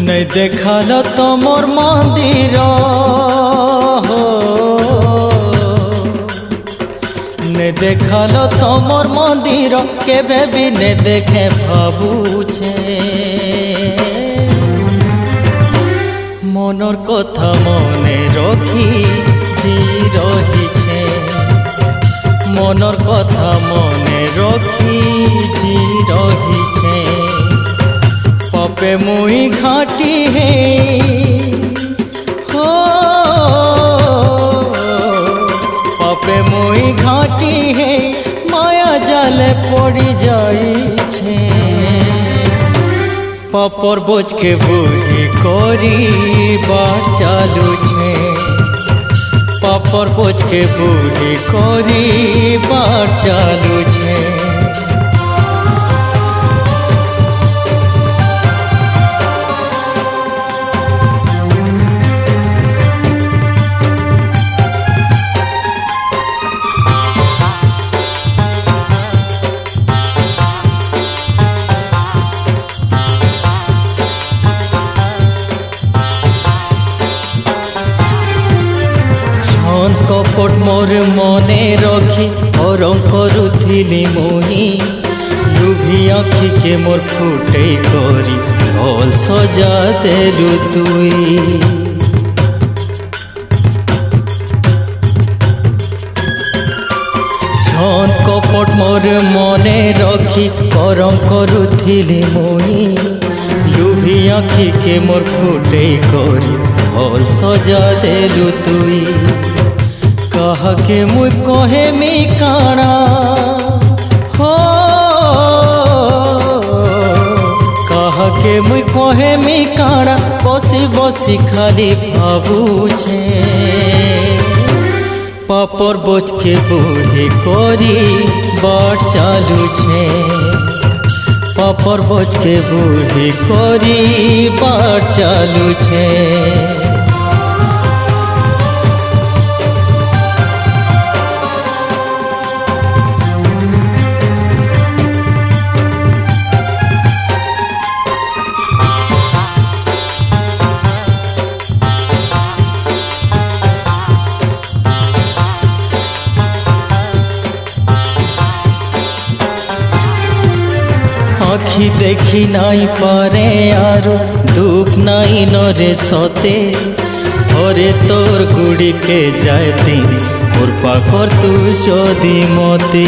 नहीं देखाल तमर मंदिर नहीं देखाल तमर मंदिर केबे भी ने देखे भाबुछे मनर कथा मने रखी जी रहीछे मनर कथा मने रखी जी रहीछे पापे मुई घाटी है हो पापे मुई घाटी है माया जाले पड़ी जाइछे पापर बोझ के बुही करी बार चालू छे पापर बोझ के बुही करी बार चालू छे कपट मोर मने रखी अरंग करुथिली मुही लुभी आखि के मोर फुटे करी भल सजा देलु तुई छन कपट मोर मने रखी अरंग करुथिली मुही लुभी आखि के मोर फुटे करी भल सजा देलु तुई कहा के मुई कहे मी काना हो कहा के मुई कहे मी काना बसी बसी खाली भाबुछे पापर बोझ के बुही करी बाट चालू छे पापर बोझ के बुही करी बाट चालू छे आखि देखी नाई पारे आरो दुख नाई नरे सते थरे तोर गुड़ी के जाती कृपा कर तू जदि मते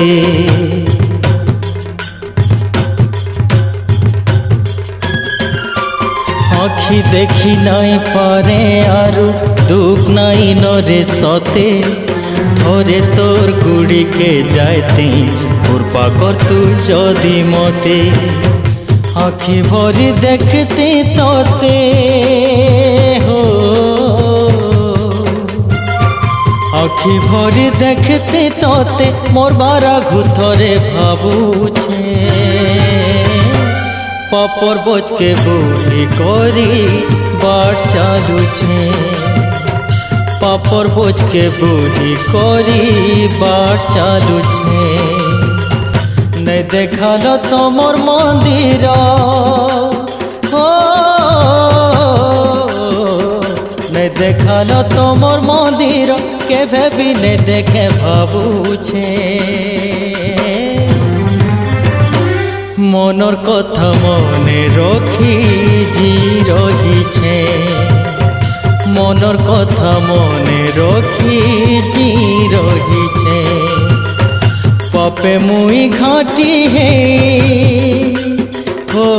आखि देखी नाई पारे आरो दुख नाई नरे सते थरे तोर गुड़ी के जाती कृपा कर तू जदि मते आखि भरी देखती तोते हो आखि भरी देखती तोते मोर बारा घुथरे भाबुछे पापर बोझ के बुही करी बाट चालू छे पापर बोझ के बुही करी बाट चालू छे नहीं देखाल तमर मंदिर हो नहीं देखाल तमर मंदिर केभे भी ने देखे भाबुछे मनर कथा मने रखी जी रहीछे मनर कथा मने रखी जी रहीछे पापे मुई घाटी है हो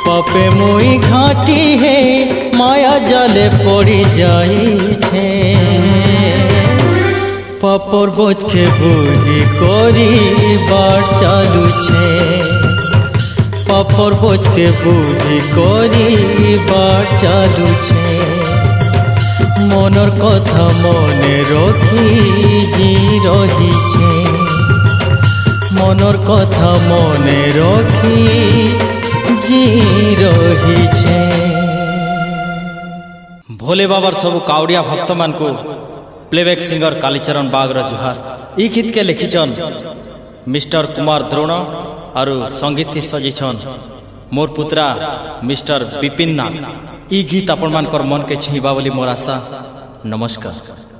पापे मुई घाटी है माया जाले पड़ी जाइछे पापर बोझ के बुही करी बाट चालू छे पापर बोझ के बुही करी बाट चालू छे मनर कथा मने रखी जी रहीछे मनर कथा मने रखी जी रहीछे। भोले बाबार सबु कावड़िया भक्त मान को प्लेबैक सिंगर कालीचरण बागर जुहार। ई गीत के लिखिछन मिस्टर कुमार द्रोण और संगीत सजीछन मोर पुत्रा मिस्टर विपिन नाग ई गीत आपण मानकर मन के छुईबा बोली मोर आशा। नमस्कार।